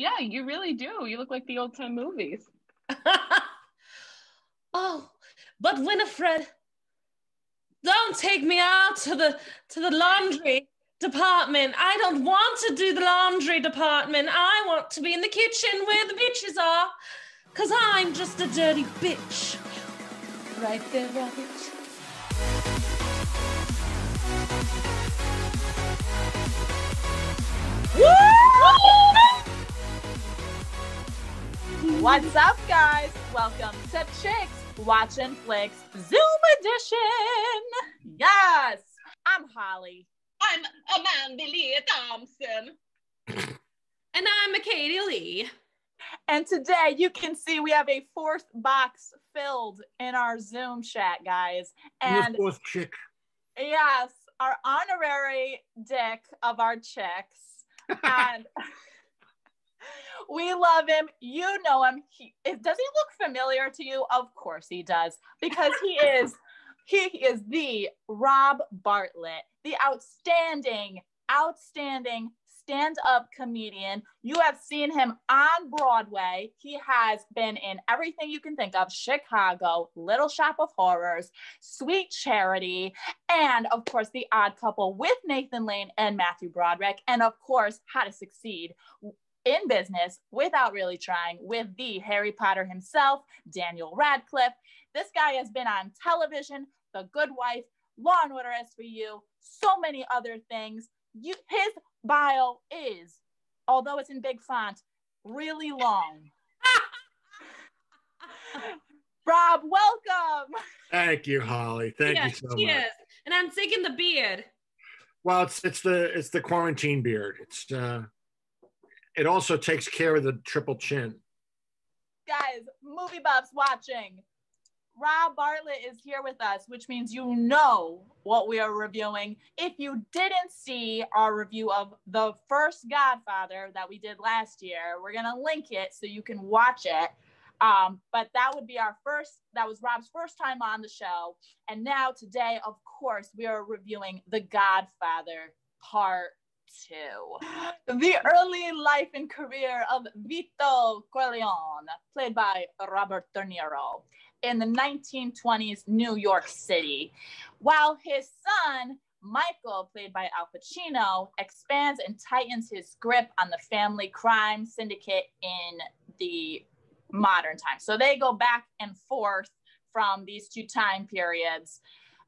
Yeah, you really do. You look like the old time movies. Oh, but Winifred, don't take me out to the laundry department. I don't want to do the laundry department. I want to be in the kitchen where the bitches are, because I'm just a dirty bitch. Right there, Robert. What's up, guys? Welcome to Chicks Watchin' Flicks Zoom Edition. Yes, I'm Holly. I'm Amanda Lee Thompson. And I'm Katie Lee. And today you can see we have a fourth box filled in our Zoom chat, guys. And the fourth chick. Yes, our honorary dick of our chicks. And we love him. You know him. Does he look familiar to you? Of course he does, because he is the Rob Bartlett, the outstanding stand-up comedian. You have seen him on Broadway. He has been in everything you can think of: Chicago, Little Shop of Horrors, Sweet Charity, and of course The Odd Couple with Nathan Lane and Matthew Broderick, and of course How to Succeed in Business Without Really Trying with the Harry Potter himself, Daniel Radcliffe. This guy has been on television, The Good Wife, Law and Order SVU, so many other things. His bio is, although it's in big font, really long. Rob, welcome. Thank you, Holly. Thank you so much. Cheers. And I'm taking the beard. Well, it's the quarantine beard. It also takes care of the triple chin. Guys, movie buffs watching. Rob Bartlett is here with us, which means you know what we are reviewing. If you didn't see our review of the first Godfather that we did last year, we're going to link it so you can watch it. But that was Rob's first time on the show. And now today, of course, we are reviewing The Godfather Part Two. The early life and career of Vito Corleone, played by Robert De Niro, in the 1920s New York City, while his son, Michael, played by Al Pacino, expands and tightens his grip on the family crime syndicate in the modern time. So they go back and forth from these two time periods.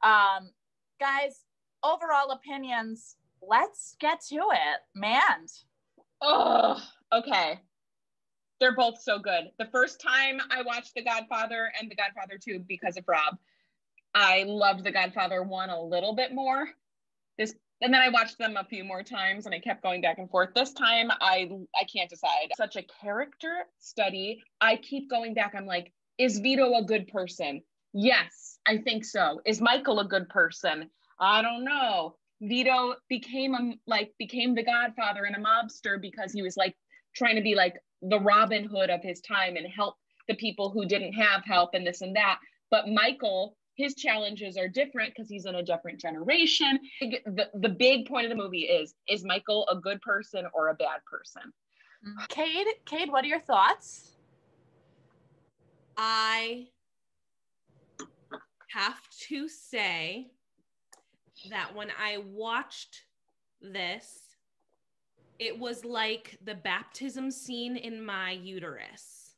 Guys, overall opinions, let's get to it, man. Oh, okay. They're both so good. The first time I watched The Godfather and The Godfather 2 because of Rob, I loved The Godfather 1 a little bit more. And then I watched them a few more times and I kept going back and forth. This time I can't decide. Such a character study. I keep going back. I'm like, is Vito a good person? Yes, I think so. Is Michael a good person? I don't know. Vito became the Godfather and a mobster because he was like trying to be like the Robin Hood of his time and help the people who didn't have help and this and that. But Michael, his challenges are different because he's in a different generation. The big point of the movie is Michael a good person or a bad person? Cade, what are your thoughts? I have to say that when I watched this, it was like the baptism scene in my uterus.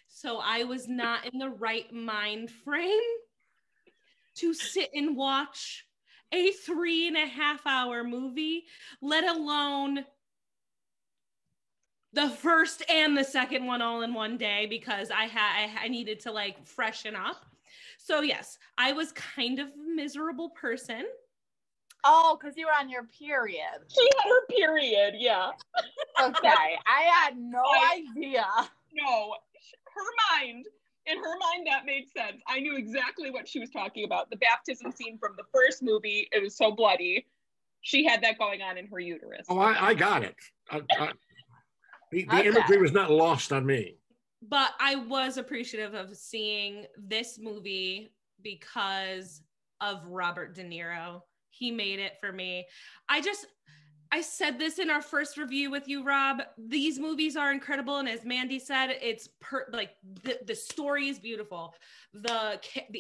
So I was not in the right mind frame to sit and watch a 3.5-hour movie, let alone the first and the second one all in one day, because I needed to like freshen up. So yes, I was kind of a miserable person. Oh, because you were on your period. She had her period, yeah. Okay, I had no idea. No, in her mind, that made sense. I knew exactly what she was talking about. The baptism scene from the first movie, it was so bloody. She had that going on in her uterus. Oh, I got it. The imagery was not lost on me. But I was appreciative of seeing this movie because of Robert De Niro. He made it for me. I I said this in our first review with you, Rob. These movies are incredible, and as Mandy said, it's the story is beautiful. The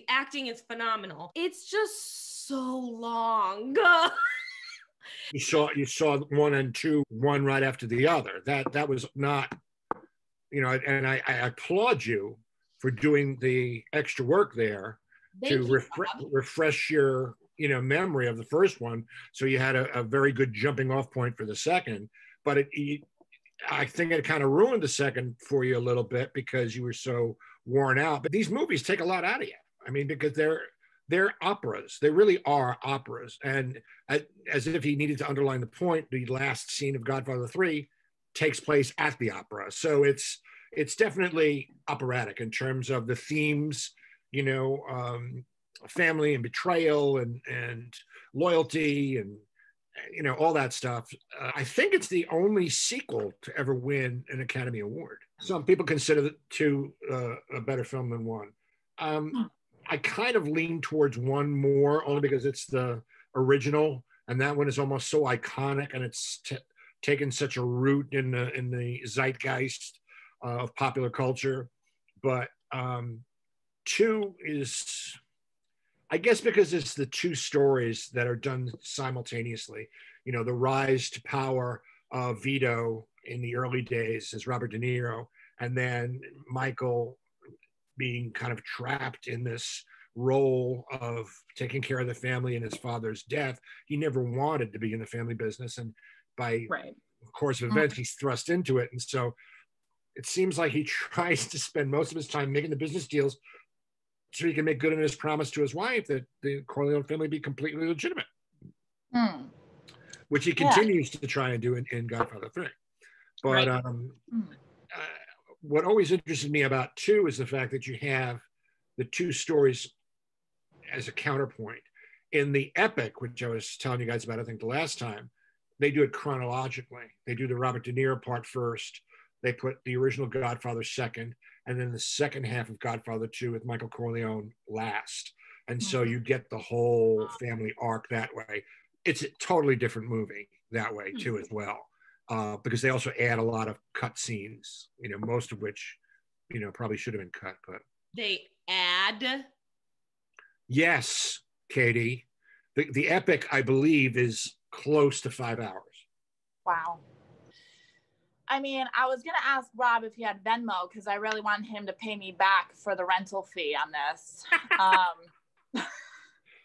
acting is phenomenal. It's just so long. You saw 1 and 2, one right after the other. That was not, and I applaud you for doing the extra work there to refresh your memory of the first one, so you had a very good jumping off point for the second. But I think it kind of ruined the second for you a little bit because you were so worn out. But these movies take a lot out of you. I mean, because they're operas. They really are operas. And as if he needed to underline the point, the last scene of Godfather 3 takes place at the opera. So it's definitely operatic in terms of the themes, family and betrayal and loyalty and all that stuff. I think it's the only sequel to ever win an Academy Award. Some people consider it two a better film than one. I kind of lean towards one more, only because it's the original, and that one is almost so iconic, and it's taken such a root in the zeitgeist of popular culture. But 2 is, I guess, because it's the two stories that are done simultaneously. The rise to power of Vito in the early days as Robert De Niro, and then Michael being kind of trapped in this role of taking care of the family and his father's death. He never wanted to be in the family business, and by course of events, he's thrust into it. And so it seems like he tries to spend most of his time making the business deals so he can make good on his promise to his wife that the Corleone family be completely legitimate, which he continues to try and do in Godfather 3. But what always interested me about 2 is the fact that you have the two stories as a counterpoint. In the epic, which I was telling you guys about, I think the last time, they do it chronologically. They do the Robert De Niro part first. They put the original Godfather second, and then the second half of Godfather 2 with Michael Corleone last. And so you get the whole family arc that way. It's a totally different movie that way too, as well, because they also add a lot of cut scenes, most of which, probably should have been cut. But they add? Yes, Katie. The epic, I believe, is close to 5 hours. Wow. I mean, I was going to ask Rob if he had Venmo, because I really want him to pay me back for the rental fee on this.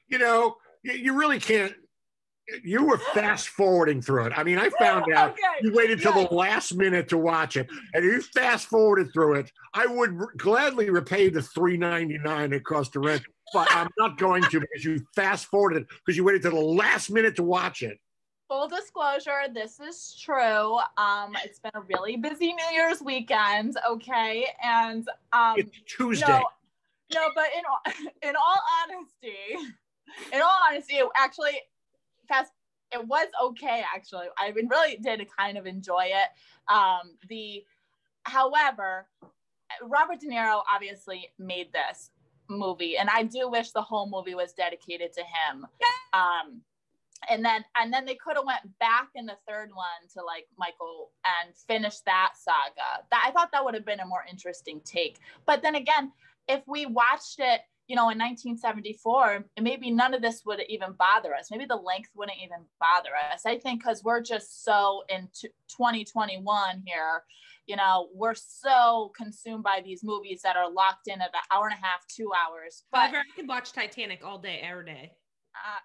You really can't. You were fast forwarding through it. I mean, I found out you waited till the last minute to watch it, and you fast forwarded through it. I would gladly repay the $3.99 it cost to rent, but I'm not going to, because you fast forwarded because you waited till the last minute to watch it. Full disclosure, this is true. It's been a really busy New Year's weekend, okay? And it's Tuesday. No, but in all honesty, it was okay, actually. I really did kind of enjoy it. However, Robert De Niro obviously made this movie, and I do wish the whole movie was dedicated to him. And then they could have went back in the third one to like Michael and finished that saga. I thought that would have been a more interesting take. But then again, if we watched it, in 1974, maybe none of this would even bother us. Maybe the length wouldn't even bother us. I think because we're just so in 2021 here, we're so consumed by these movies that are locked in at an hour and a half, 2 hours. However, I could watch Titanic all day, every day.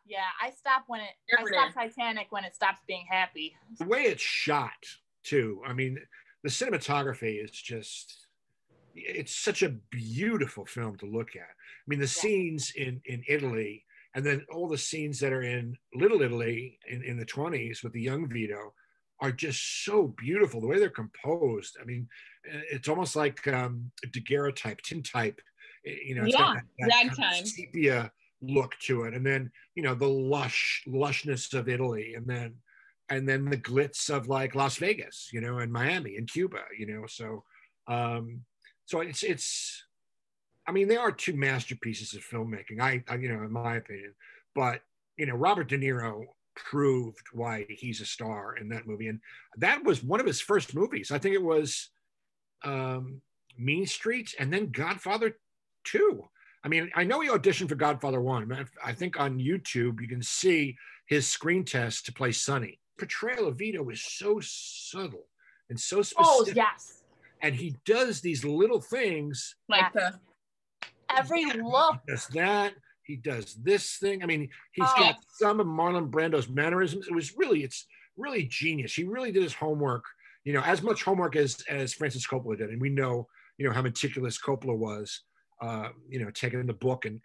Yeah, I stop Titanic when it stops being happy. The way it's shot, too. I mean, the cinematography is just, it's such a beautiful film to look at. I mean, the scenes in Italy, and then all the scenes that are in Little Italy in the 20s with the young Vito are just so beautiful. The way they're composed. I mean, it's almost like daguerreotype, tintype. It's got that kind of sepia look to it, and then the lushness of Italy, and then the glitz of like Las Vegas, and Miami and Cuba, so it's I mean, they are two masterpieces of filmmaking, I in my opinion. But Robert De Niro proved why he's a star in that movie. And that was one of his first movies. I think it was Mean Streets and then Godfather 2. I mean, I know he auditioned for Godfather 1. I think on YouTube you can see his screen test to play Sonny. Portrayal of Vito is so subtle and so specific. Oh, yes. And he does these little things. Like every look. He does that. He does this thing. I mean, he's got some of Marlon Brando's mannerisms. It's really genius. He really did his homework, as much homework as Francis Coppola did. And we know, how meticulous Coppola was, taking the book and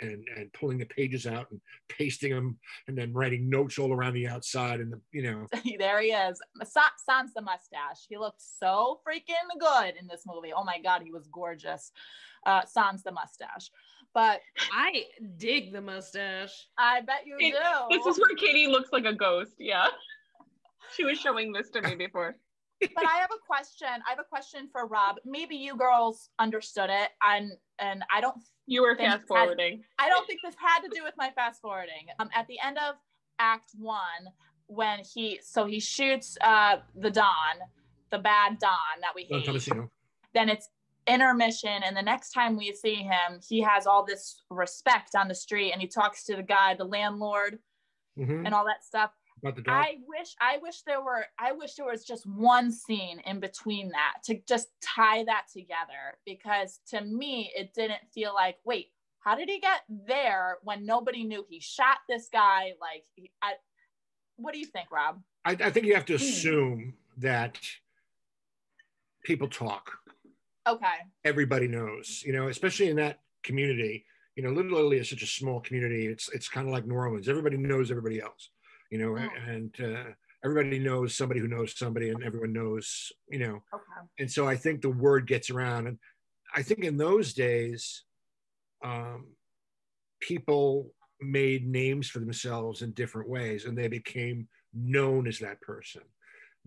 pulling the pages out and pasting them and then writing notes all around the outside. And, There he is. Sans the mustache. He looked so freaking good in this movie. Oh my God, he was gorgeous. Sans the mustache. But I dig the mustache. I bet you do. This is where Katie looks like a ghost. Yeah. She was showing this to me before. But I have a question. I have a question for Rob. Maybe you girls understood it. And I don't. You were fast forwarding. I don't think this had to do with my fast forwarding. At the end of Act 1, when he shoots the Don, the bad Don that we hate. Then it's intermission, and the next time we see him, he has all this respect on the street, and he talks to the guy, the landlord, and all that stuff. I wish there was just one scene in between that to just tie that together, because to me it didn't feel like, wait, how did he get there when nobody knew he shot this guy? Like, what do you think, Rob? I think you have to assume that people talk. Okay. Everybody knows, especially in that community. Little Italy is such a small community. It's kind of like New Orleans. Everybody knows everybody else, and everybody knows somebody who knows somebody, and everyone knows, Okay. And so I think the word gets around. And I think in those days, people made names for themselves in different ways, and they became known as that person.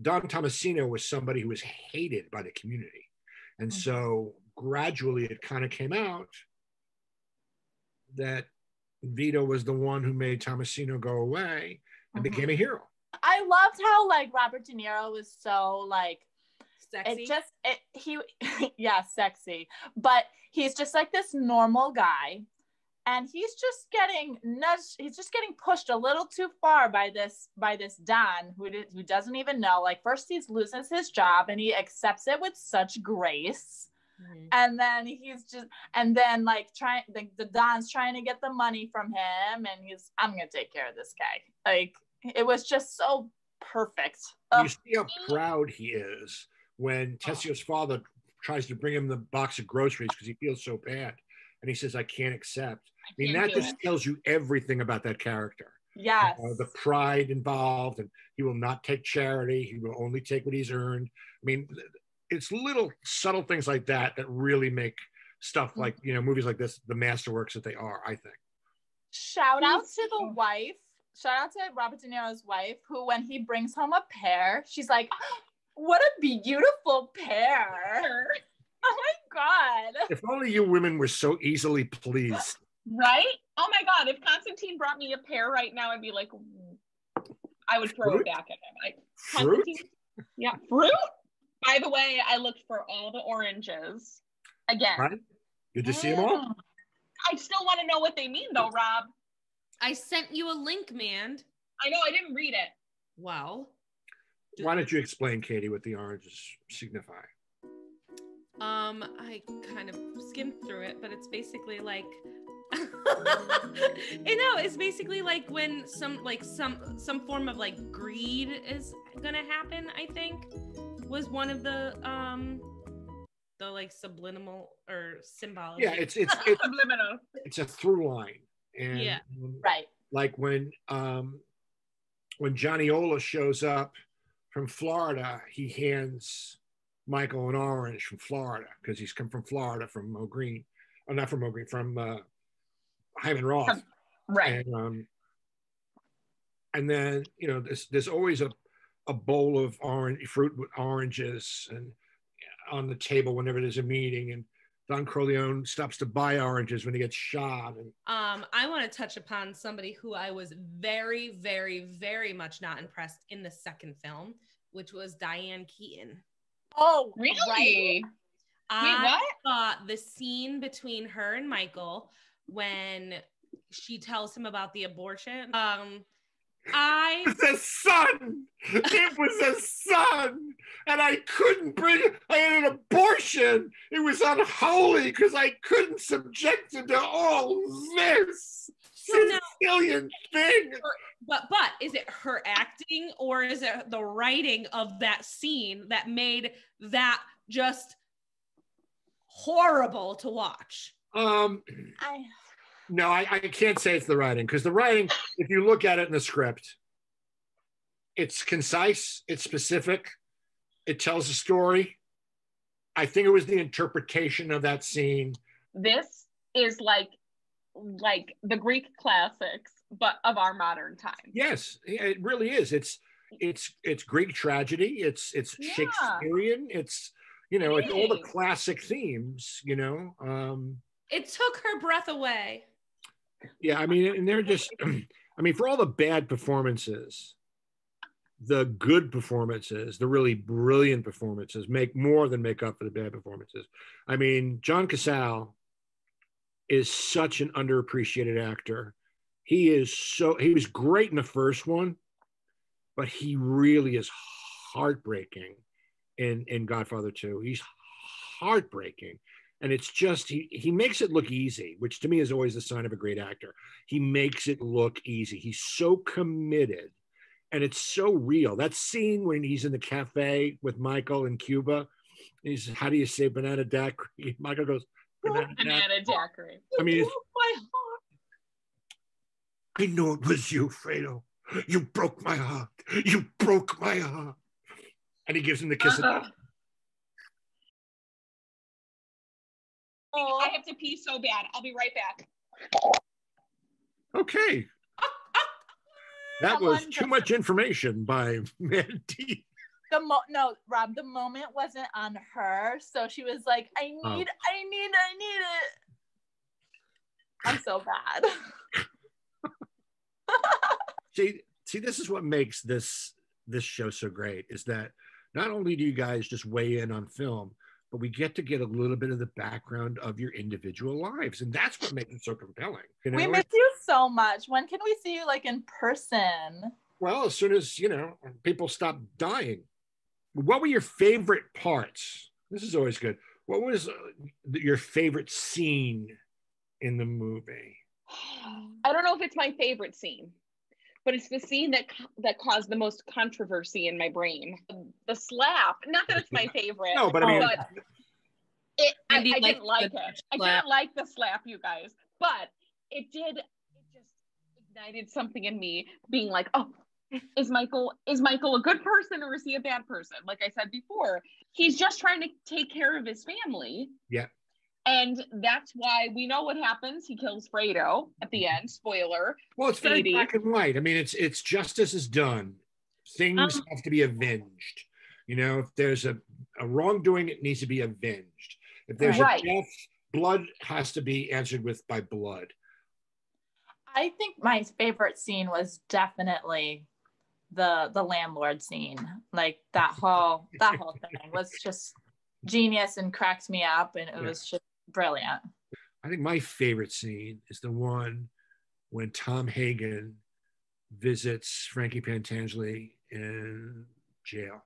Don Tomasino was somebody who was hated by the community. And so gradually it kind of came out that Vito was the one who made Tomasino go away and became a hero. I loved how Robert De Niro was so sexy. Sexy. But he's just this normal guy, and he's just getting nudged. He's just getting pushed a little too far by this Don who doesn't even know. First he loses his job and he accepts it with such grace. And then the Don's trying to get the money from him, and I'm gonna take care of this guy. It was just so perfect. You see how proud he is when Tessio's father tries to bring him the box of groceries because he feels so bad, and he says, "I can't accept." That just tells you everything about that character. Yes. The pride involved, and he will not take charity. He will only take what he's earned. It's little subtle things like that that really make stuff like, movies like this, the masterworks that they are, I think. Shout out to the wife. Shout out to Robert De Niro's wife, who, when he brings home a pear, she's like, what a beautiful pear. Oh my God. If only you women were so easily pleased. Right? Oh my God. If Constantine brought me a pear right now, I'd be like, I would throw it back at him. Fruit? Yeah. Fruit? By the way, I looked for all the oranges again. Right? Did you see them all? I still want to know what they mean though, Rob. I sent you a link, man. I know, I didn't read it. Well. Why don't you explain, Katie, what the oranges signify? I kind of skimmed through it, but it's basically it's basically when some form of greed is gonna happen, I think, was one of the subliminal or symbolic. Yeah, it's subliminal. It's a through line. And right. When Johnny Ola shows up from Florida, he hands Michael an orange from Florida because he's come from Florida, from Mo Green. Oh, not from Mo Green, from Hyman Roth. Right. And then, there's always a bowl of fruit with oranges and on the table whenever there's a meeting. And Don Corleone stops to buy oranges when he gets shot. And I want to touch upon somebody who I was very, very, very much not impressed in the second film, which was Diane Keaton. Oh, Really? right? I thought the scene between her and Michael when she tells him about the abortion, it was a son. It was a son. And I couldn't bring it. I had an abortion. It was unholy because I couldn't subject him to all this Sicilian thing. But is it her acting or is it the writing of that scene that made that just horrible to watch? No, I can't say it's the writing, because the writing, if you look at it in the script, it's concise, it's specific, it tells a story. I think it was the interpretation of that scene. This is like the Greek classics, but of our modern time. Yes, it really is. It's Greek tragedy. It's Shakespearean. It's it's all the classic themes. It took her breath away. Yeah, I mean, and they're just, I mean, for all the bad performances, the good performances, the really brilliant performances make more than make up for the bad performances. I mean, John Casale is such an underappreciated actor. He was great in the first one, but he really is heartbreaking in Godfather 2. He's heartbreaking. And it's just, he makes it look easy, which to me is always the sign of a great actor. He makes it look easy. He's so committed and it's so real. That scene when he's in the cafe with Michael in Cuba, he says, "How do you say banana daiquiri?" Michael goes, "Banana daiquiri." I mean, my heart. I know it was you, Fredo. You broke my heart. You broke my heart. And he gives him the kiss. I have to pee so bad. I'll be right back. Okay. That was too much information by Mandy. No, Rob, the moment wasn't on her. So she was like, I need it. I'm so bad. See, this is what makes this show so great, is that not only do you guys just weigh in on film, but we get a little bit of the background of your individual lives. And that's what makes it so compelling. We miss you so much. When can we see you in person? Well, as soon as, people stop dying. What were your favorite parts? This is always good. What was your favorite scene in the movie? I don't know if it's my favorite scene, but it's the scene that caused the most controversy in my brain. The slap. Not that it's my favorite. No, but I mean, I didn't like it. I didn't like the slap, you guys. But it just ignited something in me, being like, oh, is Michael a good person or is he a bad person? Like I said before, he's just trying to take care of his family. Yeah. And that's why we know what happens. He kills Fredo at the end. Spoiler. Well, it's very black and white. I mean, it's justice is done. Things have to be avenged. If there's a wrongdoing, it needs to be avenged. If there's a death, blood has to be answered by blood. I think my favorite scene was definitely the landlord scene. Like that whole thing was just genius and cracked me up, and it was just brilliant. I think my favorite scene is the one when Tom Hagen visits Frankie Pantangeli in jail.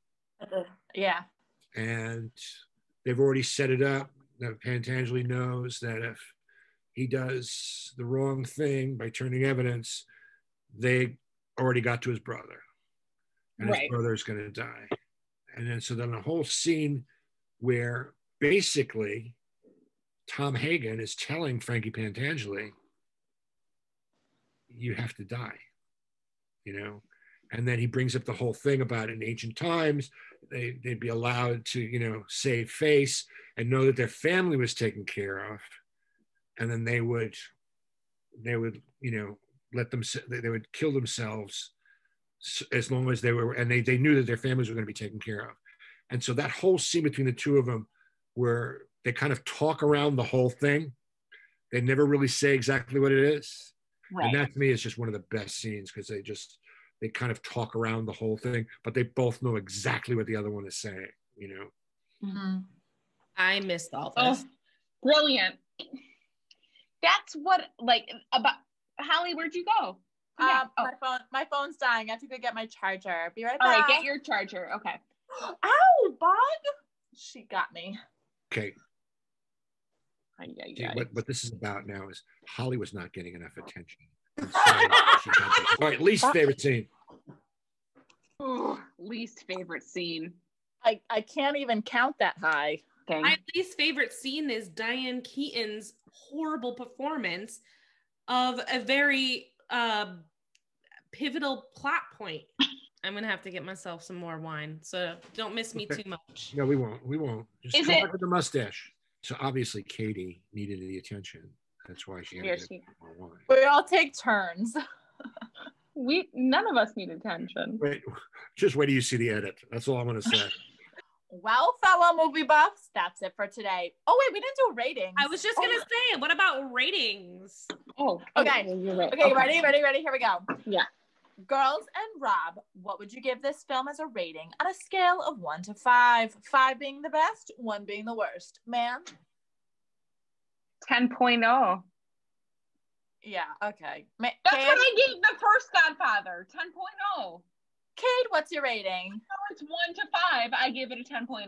Yeah. And they've already set it up that Pantangeli knows that if he does the wrong thing by turning evidence, they already got to his brother. And his brother's going to die. And then a whole scene where basically Tom Hagen is telling Frankie Pantangeli, you have to die, and then he brings up the whole thing about in ancient times, they'd be allowed to, save face and know that their family was taken care of. And then they would, let them, they would kill themselves as long as they were, and they knew that their families were going to be taken care of. And so that whole scene between the two of them, where they kind of talk around the whole thing. They never really say exactly what it is. Right. And that to me is just one of the best scenes because they kind of talk around the whole thing, but they both know exactly what the other one is saying, you know? Mm-hmm. I missed all this. Oh, brilliant. That's what, like, about Holly, where'd you go? Yeah. My phone's dying. I have to go get my charger. Be right All back. right, get your charger. Okay. Ow, bug! She got me. Okay. Yeah. What this is about now is Holly was not getting enough attention. All right, least favorite scene. Ooh, least favorite scene. I can't even count that high. Okay. My least favorite scene is Diane Keaton's horrible performance of a very pivotal plot point. I'm gonna have to get myself some more wine, so don't miss me too much. No, we won't. Just Is come it- back with the mustache. So obviously Katie needed the attention. That's why she had to get more wine. We all take turns. None of us need attention. Just wait till you see the edit. That's all I'm gonna say. Well, fellow movie buffs, that's it for today. Oh wait, we didn't do ratings. I was just gonna say, what about ratings? Oh, okay. You're right. Okay, ready? Here we go. Yeah. Girls and Rob, what would you give this film as a rating on a scale of 1 to 5? 5 being the best, 1 being the worst. Ma'am? 10.0. Yeah, okay. That's what I gave the first Godfather. 10.0. Kate, what's your rating? So it's 1 to 5. I give it a 10.0.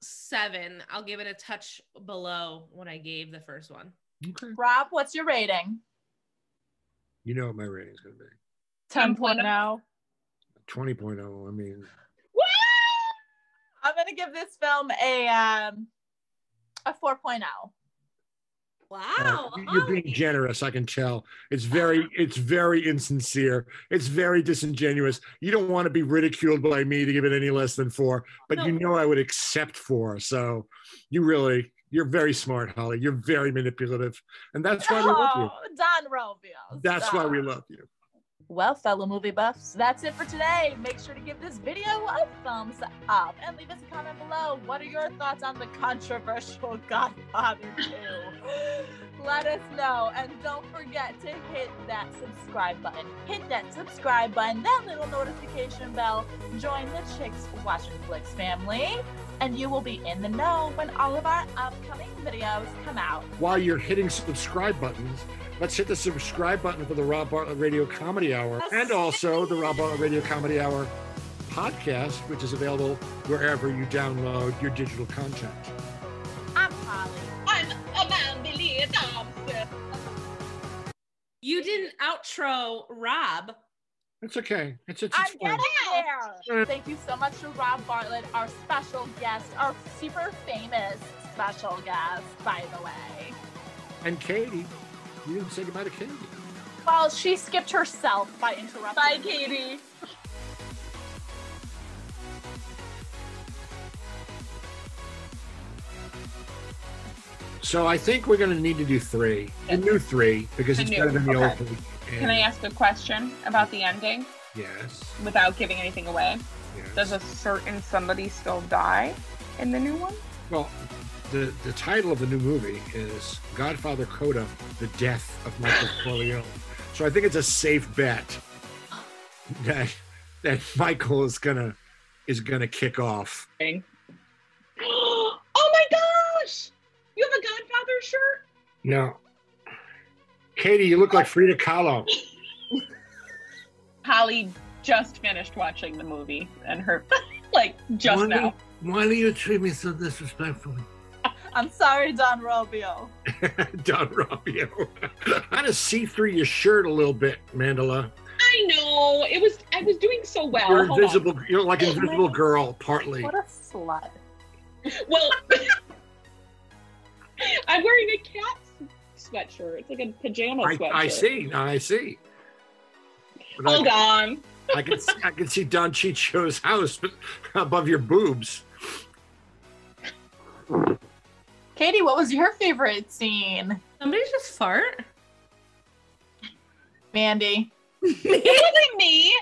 4.7. I'll give it a touch below what I gave the first one. Okay. Rob, what's your rating? You know what my rating's gonna be. 10.0. 20.0. I mean, I'm gonna give this film a 4.0. Wow. you're being generous. I can tell. It's very insincere. It's very disingenuous. You don't want to be ridiculed by me to give it any less than 4, but you know I would accept 4. So you're very smart, Holly. You're very manipulative, and that's why we love you. Don Rovio. That's why we love you. Well, fellow movie buffs, that's it for today. Make sure to give this video a thumbs up and leave us a comment below. What are your thoughts on the controversial Godfather 2? Let us know, and don't forget to hit that subscribe button. Hit that subscribe button, that little notification bell. Join the Chicks Watching Flicks family, and you will be in the know when all of our upcoming videos come out. While you're hitting subscribe buttons, let's hit the subscribe button for the Rob Bartlett Radio Comedy Hour, and also the Rob Bartlett Radio Comedy Hour podcast, which is available wherever you download your digital content. I'm Holly. I'm Amanda Lee Thompson. You didn't outro Rob. It's okay. It's I'm fine. getting there. Thank you so much to Rob Bartlett, our special guest, our super famous special guest, by the way. And Katie. You didn't say goodbye to Katie. Well, she skipped herself by interrupting. Bye, Katie. So I think we're going to need to do 3. The new 3, because it's better than the old 3. Can I ask a question about the ending? Yes. Without giving anything away? Yes. Does a certain somebody still die in the new one? Well, the title of the new movie is Godfather Coda, The Death of Michael Corleone. So I think it's a safe bet that Michael is gonna kick off. Oh my gosh! You have a Godfather shirt? No. Katie, you look like Frida Kahlo. Holly just finished watching the movie and her now. Why do you treat me so disrespectfully? I'm sorry, Don Robio. Don Robio. I had to see through your shirt a little bit, Mandela. I know. I was doing so well. You're Hold invisible. on. You're like Invisible Girl, partly. What a slut. Well, I'm wearing a cat sweatshirt. It's like a pajama sweatshirt. I see. But Hold on. I can see Don Chicho's house above your boobs. Katie, what was your favorite scene? Somebody just fart. Mandy. It wasn't me.